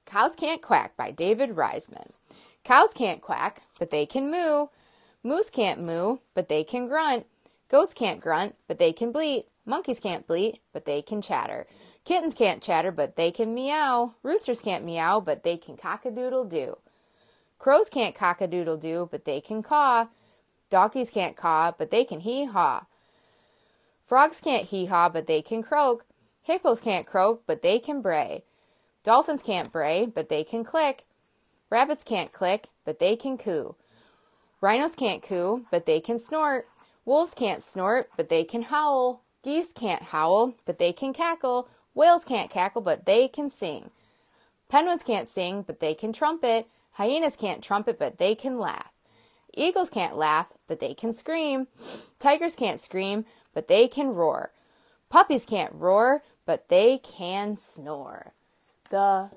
Cows Can't Quack by David Reisman. Cows can't quack, but they can moo. Moose can't moo, but they can grunt. Goats can't grunt, but they can bleat. Monkeys can't bleat, but they can chatter. Kittens can't chatter, but they can meow. Roosters can't meow, but they can cock-a-doodle-doo. Crows can't cock-a-doodle-doo, but they can caw. Donkeys can't caw, but they can hee-haw. Frogs can't hee-haw, but they can croak. Hippos can't croak, but they can bray. Dolphins can't bray, but they can click. Rabbits can't click, but they can coo. Rhinos can't coo, but they can snort. Wolves can't snort, but they can howl. Geese can't howl, but they can cackle. Whales can't cackle, but they can sing. Penguins can't sing, but they can trumpet. Hyenas can't trumpet, but they can laugh. Eagles can't laugh, but they can scream. Tigers can't scream, but they can roar. Puppies can't roar, but they can snore. The